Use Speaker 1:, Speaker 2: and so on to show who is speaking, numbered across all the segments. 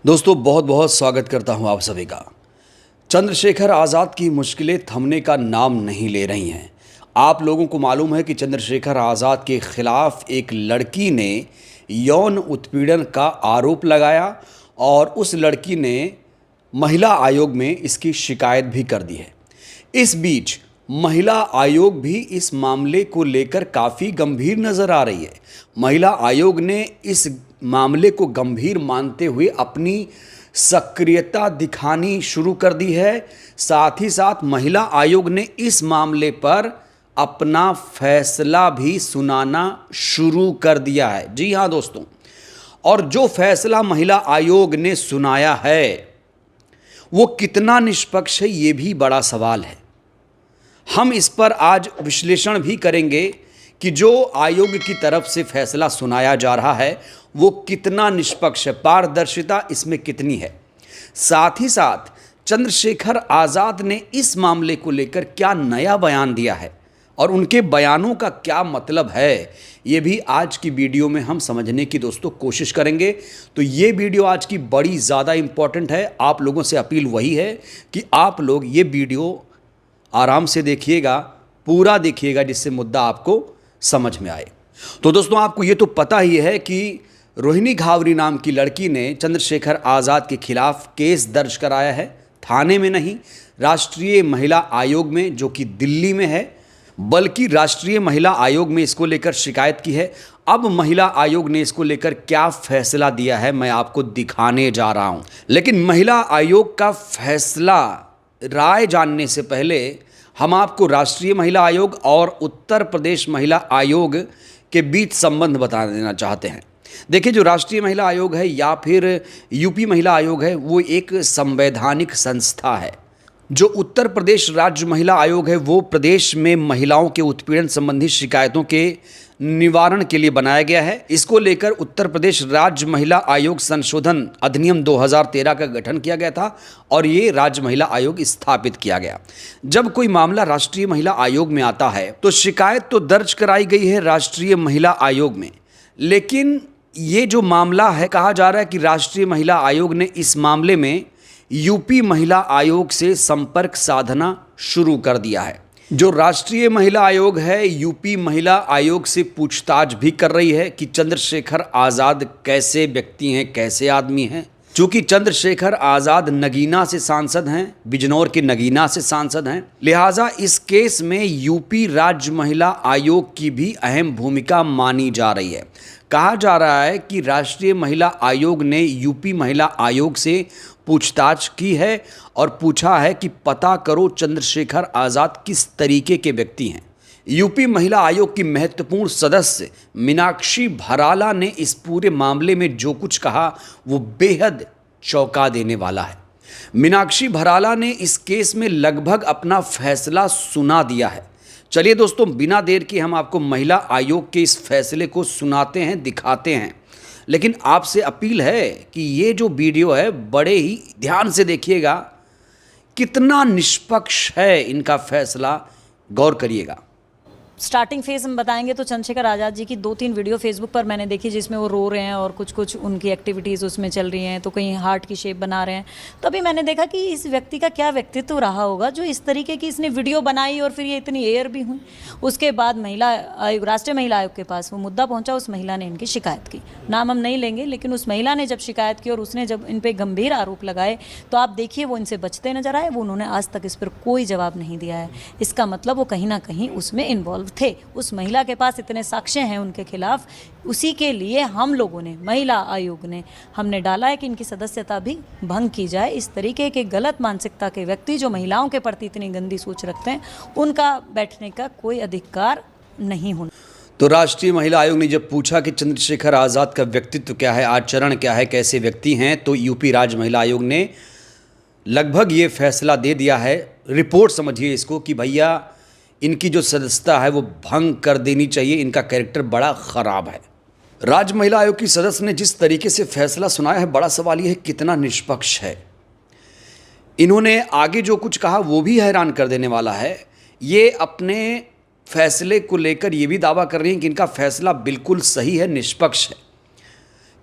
Speaker 1: दोस्तों बहुत बहुत स्वागत करता हूं आप सभी का। चंद्रशेखर आज़ाद की मुश्किलें थमने का नाम नहीं ले रही हैं। आप लोगों को मालूम है कि चंद्रशेखर आज़ाद के खिलाफ एक लड़की ने यौन उत्पीड़न का आरोप लगाया और उस लड़की ने महिला आयोग में इसकी शिकायत भी कर दी है। इस बीच महिला आयोग भी इस मामले को लेकर काफ़ी गंभीर नज़र आ रही है। महिला आयोग ने इस मामले को गंभीर मानते हुए अपनी सक्रियता दिखानी शुरू कर दी है। साथ ही साथ महिला आयोग ने इस मामले पर अपना फैसला भी सुनाना शुरू कर दिया है। जी हाँ दोस्तों, और जो फैसला महिला आयोग ने सुनाया है वो कितना निष्पक्ष है, ये भी बड़ा सवाल है। हम इस पर आज विश्लेषण भी करेंगे कि जो आयोग की तरफ से फैसला सुनाया जा रहा है वो कितना निष्पक्ष है, पारदर्शिता इसमें कितनी है। साथ ही साथ चंद्रशेखर आज़ाद ने इस मामले को लेकर क्या नया बयान दिया है और उनके बयानों का क्या मतलब है, ये भी आज की वीडियो में हम समझने की दोस्तों कोशिश करेंगे। तो ये वीडियो आज की बड़ी ज़्यादा इम्पॉर्टेंट है। आप लोगों से अपील वही है कि आप लोग ये वीडियो आराम से देखिएगा, पूरा देखिएगा, जिससे मुद्दा आपको समझ में आए। तो दोस्तों आपको ये तो पता ही है कि रोहिणी घावरी नाम की लड़की ने चंद्रशेखर आज़ाद के खिलाफ केस दर्ज कराया है, थाने में नहीं, राष्ट्रीय महिला आयोग में, जो कि दिल्ली में है, बल्कि राष्ट्रीय महिला आयोग में इसको लेकर शिकायत की है। अब महिला आयोग ने इसको लेकर क्या फैसला दिया है मैं आपको दिखाने जा रहा हूं। लेकिन महिला आयोग का फैसला, राय जानने से पहले हम आपको राष्ट्रीय महिला आयोग और उत्तर प्रदेश महिला आयोग के बीच संबंध बता देना चाहते हैं। देखिए, जो राष्ट्रीय महिला आयोग है या फिर यूपी महिला आयोग है, वो एक संवैधानिक संस्था है। जो उत्तर प्रदेश राज्य महिला आयोग है वो प्रदेश में महिलाओं के उत्पीड़न संबंधी शिकायतों के निवारण के लिए बनाया गया है। इसको लेकर उत्तर प्रदेश राज्य महिला आयोग संशोधन अधिनियम 2013 का गठन किया गया था और ये राज्य महिला आयोग स्थापित किया गया। जब कोई मामला राष्ट्रीय महिला आयोग में आता है तो शिकायत तो दर्ज कराई गई है राष्ट्रीय महिला आयोग में, लेकिन ये जो मामला है, कहा जा रहा है कि राष्ट्रीय महिला आयोग ने इस मामले में यूपी महिला आयोग से संपर्क साधना शुरू कर दिया है। जो राष्ट्रीय महिला आयोग है यूपी महिला आयोग से पूछताछ भी कर रही है कि चंद्रशेखर आज़ाद कैसे व्यक्ति हैं, कैसे आदमी हैं। चूँकि चंद्रशेखर आज़ाद नगीना से सांसद हैं, बिजनौर के नगीना से सांसद हैं, लिहाजा इस केस में यूपी राज्य महिला आयोग की भी अहम भूमिका मानी जा रही है। कहा जा रहा है कि राष्ट्रीय महिला आयोग ने यूपी महिला आयोग से पूछताछ की है और पूछा है कि पता करो चंद्रशेखर आज़ाद किस तरीके के व्यक्ति हैं। यूपी महिला आयोग की महत्वपूर्ण सदस्य मीनाक्षी भराला ने इस पूरे मामले में जो कुछ कहा वो बेहद चौंका देने वाला है। मीनाक्षी भराला ने इस केस में लगभग अपना फैसला सुना दिया है। चलिए दोस्तों, बिना देर के हम आपको महिला आयोग के इस फैसले को सुनाते हैं, दिखाते हैं। लेकिन आपसे अपील है कि ये जो वीडियो है बड़े ही ध्यान से देखिएगा, कितना निष्पक्ष है इनका फैसला, गौर करिएगा।
Speaker 2: स्टार्टिंग फेज हम बताएंगे तो चंद्रशेखर आज़ाद जी की 2-3 वीडियो फेसबुक पर मैंने देखी जिसमें वो रो रहे हैं और कुछ कुछ उनकी एक्टिविटीज़ उसमें चल रही हैं, तो कहीं हार्ट की शेप बना रहे हैं। तो अभी मैंने देखा कि इस व्यक्ति का क्या व्यक्तित्व रहा होगा जो इस तरीके की इसने वीडियो बनाई और फिर ये इतनी एयर भी हुई। उसके बाद महिला आयोग, राष्ट्रीय महिला आयोग के पास वो मुद्दा पहुँचा, उस महिला ने इनकी शिकायत की। नाम हम नहीं लेंगे, लेकिन उस महिला ने जब शिकायत की और उसने जब इन पर गंभीर आरोप लगाए तो आप देखिए वो इनसे बचते नजर आए। वो उन्होंने आज तक इस पर कोई जवाब नहीं दिया है। इसका मतलब वो कहीं ना कहीं उसमें इन्वॉल्व थे। उस महिला के पास इतने साक्ष्य हैं उनके खिलाफ, उसी के लिए हम लोगों ने, महिला आयोग ने, हमने डाला है कि इनकी सदस्यता भी भंग की जाए। इस तरीके के गलत मानसिकता के व्यक्ति जो महिलाओं के प्रति इतनी गंदी सोच रखते हैं, उनका बैठने का कोई अधिकार नहीं होना।
Speaker 1: तो राष्ट्रीय महिला आयोग ने जब पूछा कि चंद्रशेखर आज़ाद का व्यक्तित्व क्या है, आचरण क्या है, कैसे व्यक्ति हैं, तो यूपी राज्य महिला आयोग ने लगभग ये फैसला दे दिया है, रिपोर्ट समझिए इसको, कि भैया इनकी जो सदस्यता है वो भंग कर देनी चाहिए, इनका कैरेक्टर बड़ा ख़राब है। राज्य महिला आयोग की सदस्य ने जिस तरीके से फैसला सुनाया है, बड़ा सवाल ये है कितना निष्पक्ष है। इन्होंने आगे जो कुछ कहा वो भी हैरान कर देने वाला है। ये अपने फैसले को लेकर ये भी दावा कर रही हैं कि इनका फैसला बिल्कुल सही है, निष्पक्ष है,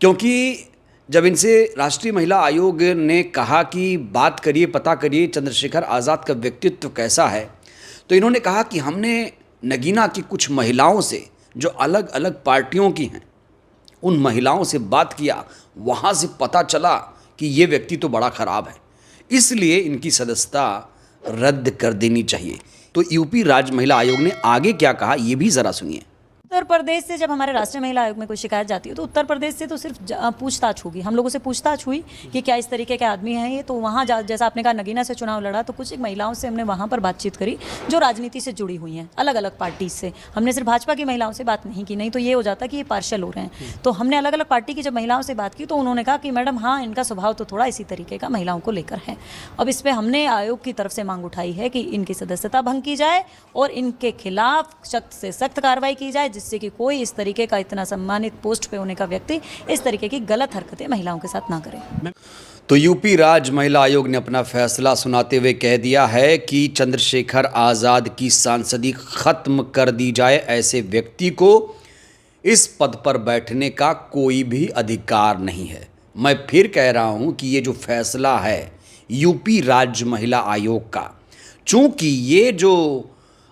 Speaker 1: क्योंकि जब इनसे राष्ट्रीय महिला आयोग ने कहा कि बात करिए, पता करिए चंद्रशेखर आज़ाद का व्यक्तित्व कैसा है, तो इन्होंने कहा कि हमने नगीना की कुछ महिलाओं से जो अलग अलग पार्टियों की हैं, उन महिलाओं से बात किया, वहाँ से पता चला कि ये व्यक्ति तो बड़ा ख़राब है, इसलिए इनकी सदस्यता रद्द कर देनी चाहिए। तो यूपी राज्य महिला आयोग ने आगे क्या कहा, ये भी ज़रा सुनिए।
Speaker 2: उत्तर प्रदेश से जब हमारे राष्ट्रीय महिला आयोग में कोई शिकायत जाती है तो उत्तर प्रदेश से तो सिर्फ पूछताछ होगी, हम लोगों से पूछताछ हुई कि क्या इस तरीके के आदमी हैं ये। तो वहाँ जैसा आपने कहा नगीना से चुनाव लड़ा, तो कुछ एक महिलाओं से हमने वहाँ पर बातचीत करी जो राजनीति से जुड़ी हुई हैं, अलग अलग पार्टी से। हमने सिर्फ भाजपा की महिलाओं से बात नहीं की, नहीं तो ये हो जाता कि ये पार्शल हो रहे हैं। तो हमने अलग अलग पार्टी की जब महिलाओं से बात की तो उन्होंने कहा कि मैडम हाँ, इनका स्वभाव तो थोड़ा इसी तरीके का महिलाओं को लेकर है। अब इस पर हमने आयोग की तरफ से मांग उठाई है कि इनकी सदस्यता भंग की जाए और इनके खिलाफ सख्त से सख्त कार्रवाई की जाए, जिससे कि कोई इस तरीके का इतना सम्मानित पोस्ट पे होने का व्यक्ति इस तरीके की गलत हरकतें महिलाओं के साथ ना करे।
Speaker 1: तो यूपी राज्य महिला आयोग ने अपना फैसला सुनाते हुए कह दिया है कि चंद्रशेखर आज़ाद की सांसदी खत्म कर दी जाए। ऐसे व्यक्ति को इस पद पर बैठने का कोई भी अधिकार नहीं है। मैं फिर कह रहा हूं कि ये जो फैसला है यूपी राज्य महिला आयोग का, चूंकि ये जो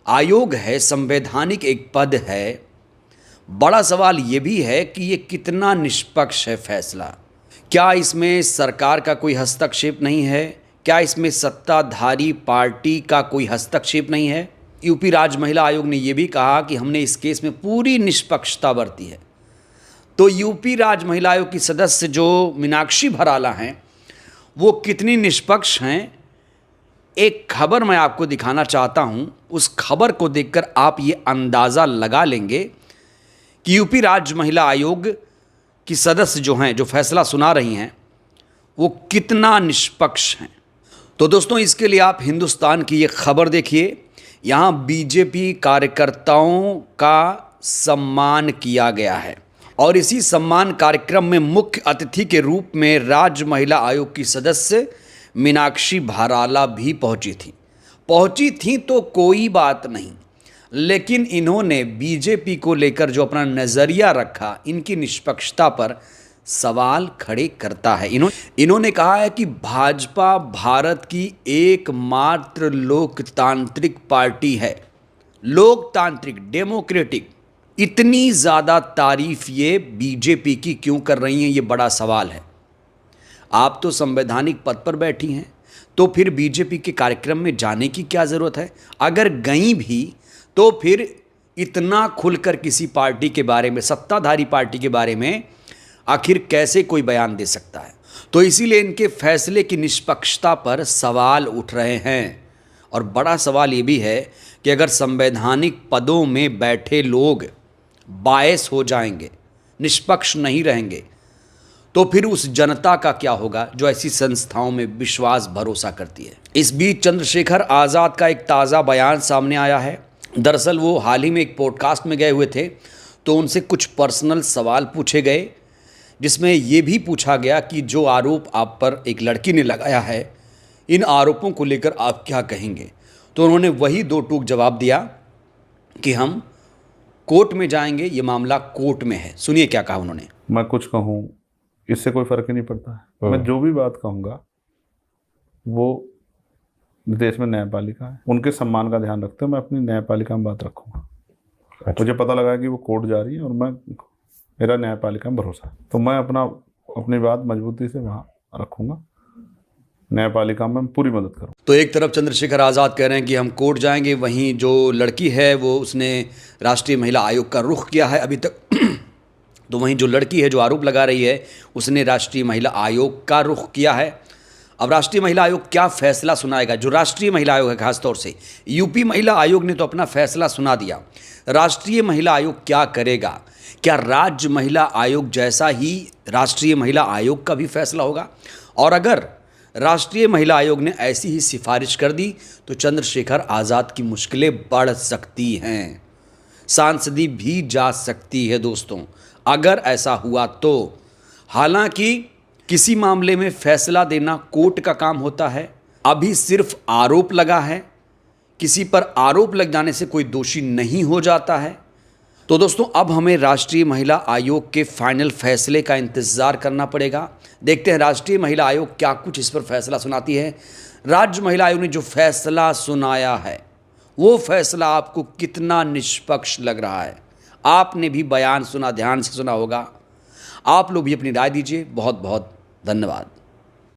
Speaker 1: आयोग है संवैधानिक एक पद है, बड़ा सवाल ये भी है कि ये कितना निष्पक्ष है फैसला। क्या इसमें सरकार का कोई हस्तक्षेप नहीं है? क्या इसमें सत्ताधारी पार्टी का कोई हस्तक्षेप नहीं है? यूपी राज्य महिला आयोग ने यह भी कहा कि हमने इस केस में पूरी निष्पक्षता बरती है। तो यूपी राज्य महिला आयोग की सदस्य जो मीनाक्षी भराला हैं, वो कितनी निष्पक्ष हैं, एक खबर मैं आपको दिखाना चाहता हूं। उस खबर को देखकर आप ये अंदाज़ा लगा लेंगे कि यूपी राज्य महिला आयोग की सदस्य जो हैं, जो फैसला सुना रही हैं, वो कितना निष्पक्ष हैं। तो दोस्तों, इसके लिए आप हिंदुस्तान की ये खबर देखिए। यहाँ बीजेपी कार्यकर्ताओं का सम्मान किया गया है और इसी सम्मान कार्यक्रम में मुख्य अतिथि के रूप में राज्य महिला आयोग की सदस्य मीनाक्षी भराला भी पहुंची थी तो कोई बात नहीं, लेकिन इन्होंने बीजेपी को लेकर जो अपना नज़रिया रखा, इनकी निष्पक्षता पर सवाल खड़े करता है। इन्होंने कहा है कि भाजपा भारत की एकमात्र लोकतांत्रिक पार्टी है, लोकतांत्रिक, डेमोक्रेटिक। इतनी ज़्यादा तारीफ ये बीजेपी की क्यों कर रही हैं, ये बड़ा सवाल है। आप तो संवैधानिक पद पर बैठी हैं, तो फिर बीजेपी के कार्यक्रम में जाने की क्या ज़रूरत है? अगर गई भी तो फिर इतना खुलकर किसी पार्टी के बारे में, सत्ताधारी पार्टी के बारे में आखिर कैसे कोई बयान दे सकता है? तो इसीलिए इनके फैसले की निष्पक्षता पर सवाल उठ रहे हैं। और बड़ा सवाल ये भी है कि अगर संवैधानिक पदों में बैठे लोग बायस हो जाएंगे, निष्पक्ष नहीं रहेंगे, तो फिर उस जनता का क्या होगा जो ऐसी संस्थाओं में विश्वास भरोसा करती है। इस बीच चंद्रशेखर आज़ाद का एक ताज़ा बयान सामने आया है। दरअसल वो हाल ही में एक पॉडकास्ट में गए हुए थे, तो उनसे कुछ पर्सनल सवाल पूछे गए, जिसमें ये भी पूछा गया कि जो आरोप आप पर एक लड़की ने लगाया है, इन आरोपों को लेकर आप क्या कहेंगे? तो उन्होंने वही दो टूक जवाब दिया कि हम कोर्ट में जाएंगे, ये मामला कोर्ट में है। सुनिए क्या कहा उन्होंने।
Speaker 3: मैं कुछ कहूँ इससे कोई फ़र्क ही नहीं पड़ता है। मैं जो भी बात कहूँगा वो देश में न्यायपालिका है, उनके सम्मान का ध्यान रखते हुए मैं अपनी न्यायपालिका में बात रखूँगा। मुझे पता लगा कि वो कोर्ट जा रही है और मेरा न्यायपालिका में भरोसा है, तो मैं अपनी बात मजबूती से वहाँ रखूँगा। न्यायपालिका में पूरी मदद करूँ।
Speaker 1: तो एक तरफ चंद्रशेखर आज़ाद कह रहे हैं कि हम कोर्ट जाएंगे, वहीं जो लड़की है वो उसने राष्ट्रीय महिला आयोग का रुख किया है अभी तक तो वहीं जो लड़की है जो आरोप लगा रही है उसने राष्ट्रीय महिला आयोग का रुख किया है। अब राष्ट्रीय महिला आयोग क्या फैसला सुनाएगा? जो राष्ट्रीय महिला आयोग है, खासतौर से यूपी महिला आयोग ने तो अपना फैसला सुना दिया, राष्ट्रीय महिला आयोग क्या करेगा? क्या राज्य महिला आयोग जैसा ही राष्ट्रीय महिला आयोग का भी फैसला होगा? और अगर राष्ट्रीय महिला आयोग ने ऐसी ही सिफारिश कर दी तो चंद्रशेखर आज़ाद की मुश्किलें बढ़ सकती हैं, सांसदी भी जा सकती है दोस्तों, अगर ऐसा हुआ तो। हालांकि किसी मामले में फैसला देना कोर्ट का काम होता है। अभी सिर्फ आरोप लगा है, किसी पर आरोप लग जाने से कोई दोषी नहीं हो जाता है। तो दोस्तों अब हमें राष्ट्रीय महिला आयोग के फाइनल फैसले का इंतज़ार करना पड़ेगा। देखते हैं राष्ट्रीय महिला आयोग क्या कुछ इस पर फैसला सुनाती है। राज्य महिला आयोग ने जो फैसला सुनाया है वो फैसला आपको कितना निष्पक्ष लग रहा है। आपने भी बयान सुना, ध्यान से सुना होगा। आप लोग भी अपनी राय दीजिए। बहुत बहुत धन्यवाद।